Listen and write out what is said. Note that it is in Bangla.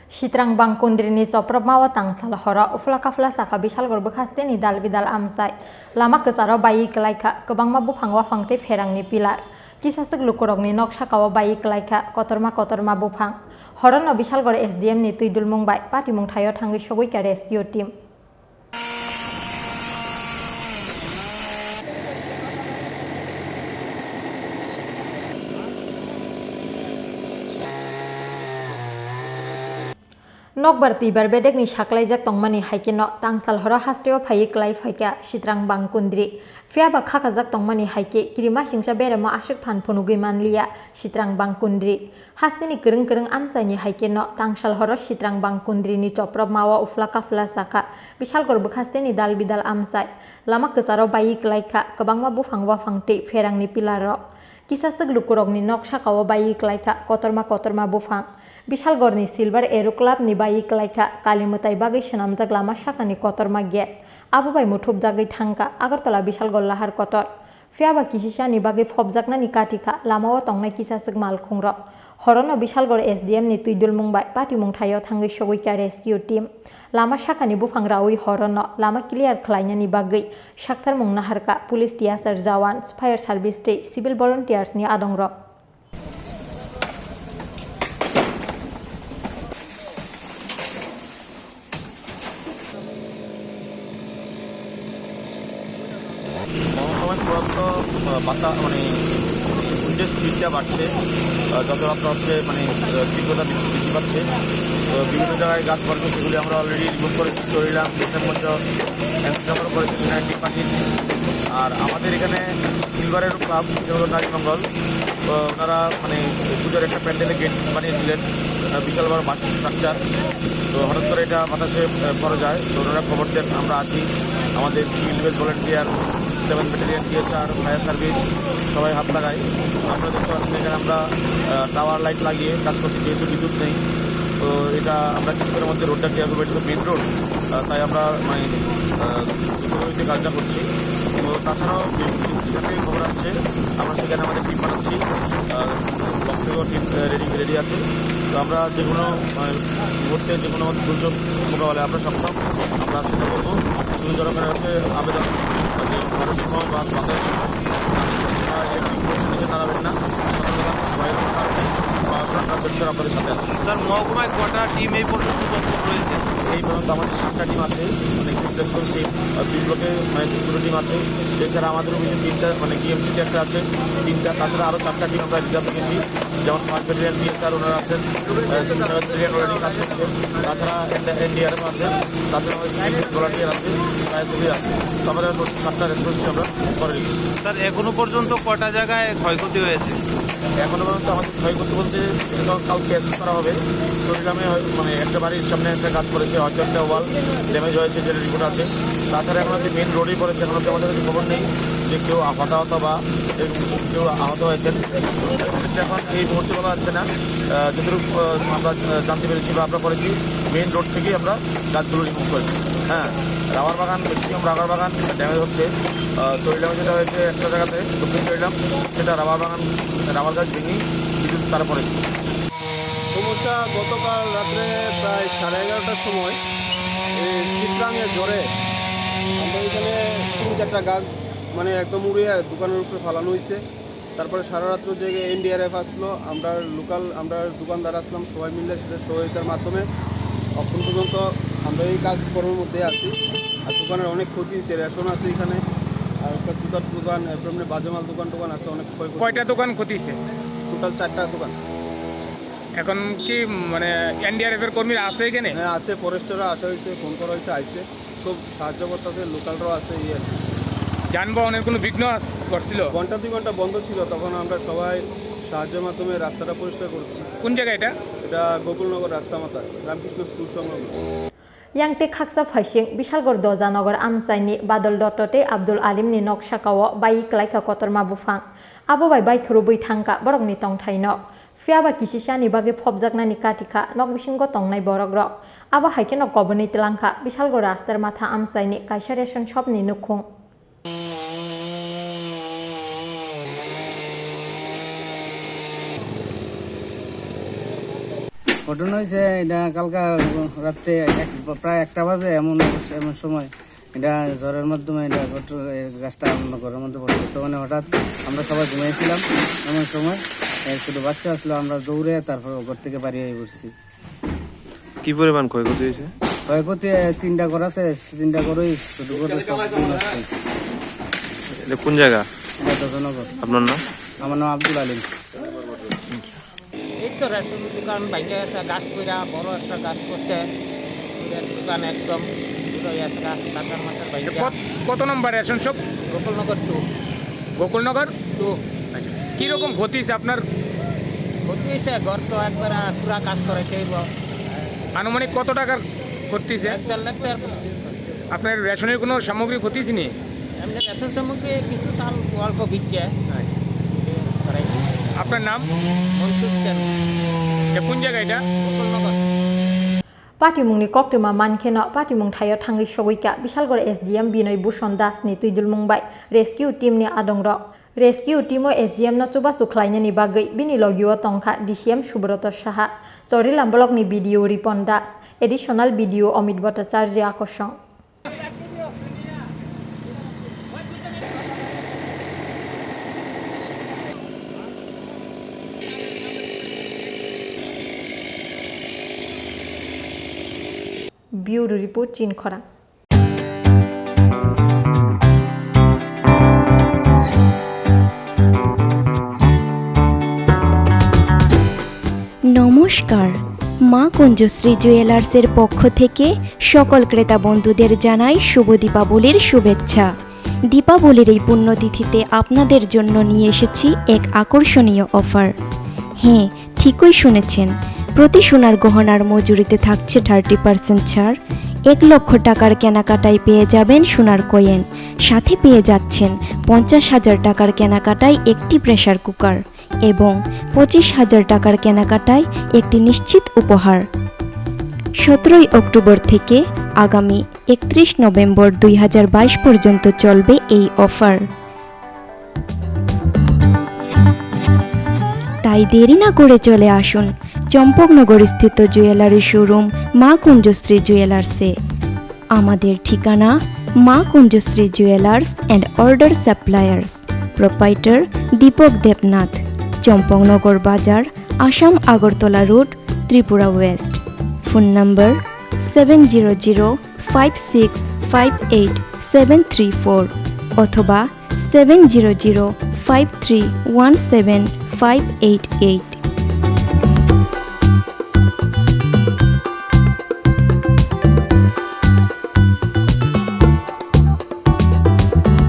Sitrang bang kundrini soprab mawa tangsal hora ufla kafla saka bishal gorbo khaste ni dal bidal amsai lama kesaro bayi kelaika kebang mabu phangwa phangte ferang ni pilar kisasuk lukurok ni nok sakawa bayi kelaika kotorma bufang horon no bishal gore SDM ni tuidul mungbai pati mung thayo thangi sogoi ka rescue team nok berti berbedek ni saklaijak tongmani haike tangsal hora hasteo phai klai phaika sitrang bang kundri fiaba khakajak tongmani haike kirima singsa berema ashik phan phunugui manliya sitrang bang kundri hasteni kereng amsaini haike tangsal hora sitrang bang kundri ni choprab mawa ufla kafla saka bishal gorbo hasteni dal bidal amsai lama kesaro bayi klaika kebangma bufangwa phangte ferang ni pilaro kisasuk lukurok ni nok sakawa bayi klaika kotorma bufang Bishal gorni silver aero club ni bayi kelaika kalimutai bagai senamjak lama sakani kotorma get abo bai muthub jagai thangka agartala bishal gor lahar kotor fiaba kisisa ni bagai phobjakna ni katika lamao tongnai kisasuk malkhungrok horono bishal gor SDM ni tuidul mungbai pati mung thayo thangai sogoi ka rescue team lama sakani bufang rawi horono lama clear khlaina ni bagai saktar mung naharka police tiasar jawan fire service te civil volunteers ni adongrok বাতা মানে উইন্ডের স্পিডটা বাড়ছে যত রাত্রা হচ্ছে মানে তীব্রতা বৃদ্ধি পাচ্ছে তো বিভিন্ন জায়গায় গাছ পড়ছে সেগুলি আমরা অলরেডি রিমুভ করেছি চলিলাম দেশের মধ্যে অ্যান্সিডামও করেছি টিম পাঠিয়েছি আর আমাদের এখানে সিলভারের ক্লাব নাজিমঙ্গল ওনারা মানে পুজোর একটা প্যান্ডেলে গেট বানিয়েছিলেন বিশাল বড় মাস্টার স্ট্রাকচার তো হঠাৎ করে এটা বাতাসে পড়ে যায় তো ওনারা খবর দেন আমরা আছি আমাদের civil base volunteer 7 battalion TSR fire service সবাই হাত লাগাই আমরা দেখতে পাচ্ছি এখানে আমরা টাওয়ার লাইট লাগিয়ে কাজ করছি যেহেতু বিদ্যুৎ নেই তো এটা আমরা কিছুক্ষণের মধ্যে রোডটা ক্লিয়ার করবো এটা তো মেন রোড তাই আমরা মানে দ্রুতগতিতে কাজটা করছি তো তাছাড়াও যেখান থেকে খবর আসছে আমরা সেখানে আমাদের টিম বানাচ্ছি ব্লক থেকেও টিম রেডি আছে তো আমরা যেগুলো মুহূর্তে যেগুলো আমাদের দুর্যোগ মোকাবেলায় আমরা সক্ষম আমরা সেটা করবো শুধু জনগণের হচ্ছে আবেদন যে ঘরের সময় বা বাতাসের সময় নিচে দাঁড়াবেন না ভয়ের কোনো কারণে বা সরকার পরিষ্কার আপনাদের সাথে আছে স্যার মহকুমায় কটা টিম এই পর্যন্ত তৎপর রয়েছে এই পর্যন্ত আমাদের 7টা টিম আছে মানে কুইক রেসপন্স টিম দুই ব্লকে মানে দুটো টিম আছে এছাড়া আমাদের অফিসে 3টা মানে ডিএমসিতে একটা আছে 3টা তাছাড়া আরও 4টা টিম আমরা রিজার্ভ রেখেছি যেমন 5 ব্যাটালিয়ন TSR ওনারা আছেন 7 ব্যাটালিয়ন ওনারা কাজ করছে তাছাড়া NDRF আছে তাছাড়া আমাদের সিভিল ভলান্টিয়ার আছে ফায়ার সার্ভিস আছে তো আমরা 7টা রেসপন্স টিম আমরা করে রেখেছি স্যার এখনো পর্যন্ত কটা জায়গায় ক্ষয়ক্ষতি হয়েছে এখনো পর্যন্ত আমাদের ক্ষয়ক্ষতি বলতে কাউকে অ্যাসেস করা হবে চট্টগ্রামে মানে একটা বাড়ির সামনে একটা কাজ করেছে হয়তো একটা ওয়াল ড্যামেজ হয়েছে যেটা রিপোর্ট আছে তাছাড়া এখন আমাদের মেন রোডেই পড়েছে এখন আমাদের কাছে খবর নেই যে কেউ হতাহত বা কেউ আহত হয়েছেন এখন এই মুহূর্তে বলা যাচ্ছে না যতটুকু আমরা জানতে পেরেছি বা আমরা করেছি মেন রোড থেকেই আমরা গাছগুলো রিমুভ করেছি হ্যাঁ রাবার বাগান ম্যাক্সিমাম রাবার বাগান ড্যামেজ হচ্ছে চরিলামে যেটা হয়েছে একটা জায়গাতে দক্ষিণ চরিলাম সেটা রাবার গাছ ভেঙেই বিদ্যুৎ তারা পড়েছে সমস্যা গতকাল রাত্রে প্রায় 11:30টার সময় এই চিত্রাঙের জ্বরে আমরা এখানে 3-4টা গাছ মানে একদম উড়িয়ে দোকানের উপরে ফালানো হয়েছে তারপরে সারা রাত্র জেগে NDRF আসলো আমরা দোকানদার আসলাম সবাই মিলে সেটা সহায়তার মাধ্যমে এখন পর্যন্ত আমরা এই কাজ করার মধ্যে আছি আর দোকানের অনেক ক্ষতি হয়েছে রেশন আছে এখানে আর একটা জুতার দোকান এমনি বাজেমাল দোকান আছে অনেক ক্ষয়ক্ষতি কয়টা দোকান ক্ষতিছে টোটাল 4টা দোকান এখন কি মানে NDRF এর কর্মীরা আছে এখানে হ্যাঁ আছে ফরেস্টাররা আসা হয়েছে ফোন করা হয়েছে আইসে খুব সাহায্য করতেছে লোকালরাও আছে যানবাহনের কোনো বিঘ্ন করছিল ঘন্টা 2 ঘন্টা বন্ধ ছিল তখন আমরা সবাই সাহায্যের মাধ্যমে রাস্তাটা পরিষ্কার করছি কোন জায়গা এটা গোকুলনগর রাস্তা মাথা রামকৃষ্ণ স্কুল সংলগ্ন Yang te khaksa phaising Bishalgor Dozanagar Amsaini Badal Dotote Abdul Alim ni nok sakawo bayi klaika kotorma bufang abo bai bai khurubui thangka borok ni tong thainok fiaba kisisa ni bage phobjakna ni katika nok bisingo tongnai borok rok abo haike nok koboni telangka Bishalgor rastar matha Amsaini kaisa ration shop ni nukhung ঘটনা হয়েছে এটা কালকা রাত্রে প্রায় 1টা বাজে এমন সময় এটা ঝড়ের মাধ্যমে এটা গাছটা আমরা ঘরের মধ্যে পড়ছে। তখন হঠাৎ আমরা সবাই ঘুমিয়েছিলাম, এমন সময় শুধু বাচ্চা আসলো, আমরা দৌড়ে তারপর ঘর থেকে বাড়ি হয়ে পড়ছি। কি পরিমাণ ক্ষয়ক্ষতি হয়েছে? ক্ষয়ক্ষতি 3টা ঘর আছে, 3টা ঘরই শুধু করে সব নষ্ট হয়েছে। এটা কোন জায়গা? এটা দশনগর। আপনার নাম? আমার নাম আব্দুল আলিম। এই তো রেশন দোকান ভাঙে গেছে, গাছ কইরা বড় একটা গাছ করছে, দোকান একদম টাকার মাথার ভাঙে। কত নম্বর রেশন শপ? গোকুলনগর 2। গোকুলনগর 2 কীরকম ক্ষতি হয়েছে আপনার? ক্ষতি হয়েছে, ঘর তো একবার পুরা কাজ করাইতে হইব। আনুমানিক কত টাকার ক্ষতি হয়েছে? 1.5 লাখ টাকার। আপনার রেশনের কোনো সামগ্রী ক্ষতি হয়েছে নি? এমনি রেশন সামগ্রী কিছু চাল অল্প ভিজছে। আপনার নাম? মনসুর সেন। এটা কোন জায়গা এটা? গোকুলনগর। পাটিমুংনি কক্টমা মানখেন পাটিমুং থাयो थाङै सगैका बिशालगढ़ SDM बिनय भूषण दासनि तुइदुल मुंबाय रेस्किउ टीमनि आदंर रेस्किउ टीमो SDM न चुबासु ख्लायनायनि बागै बिनि लगियो तंखा DCM सुब्रत साहा चौरिलाम ब्लकनि BDO Ripan Das additional BDO Amit Bhattacharya आकर्षण। ब्यूरो रिपोर्ट चीन खरा। নমস্কার, মা কুঞ্জশ্রী জুয়েলার্সের পক্ষ থেকে সকল ক্রেতা বন্ধুদের জানাই শুভ দীপাবলির শুভেচ্ছা। দীপাবলির এই পুণ্যতিথিতে আপনাদের জন্য নিয়ে এসেছি এক আকর্ষণীয় অফার। হ্যাঁ, ঠিকই শুনেছেন, প্রতি সোনার গহনার মজুরিতে থাকছে 30% ছাড়। 1 লক্ষ টাকার কেনাকাটায় পেয়ে যাবেন সোনার কয়েন, সাথে পেয়ে যাচ্ছেন 50,000 টাকার কেনাকাটায় একটি প্রেসার কুকার এবং 25,000 টাকার কেনাকাটায় একটি নিশ্চিত উপহার। 17 অক্টোবর থেকে আগামী 31 নভেম্বর 2022 পর্যন্ত চলবে এই অফার। তাই দেরি না করে চলে আসুন চম্পকনগর স্থিত জুয়েলারি শোরুম মা কুঞ্জশ্রী জুয়েলার্সে। আমাদের ঠিকানা Maa Kunjashree jewellers and order suppliers, proprietor Dipak Debnath, Champaknagar Bazar, Assam Agartala road, Tripura west. Phone number 7005658734 অথবা 7005317588।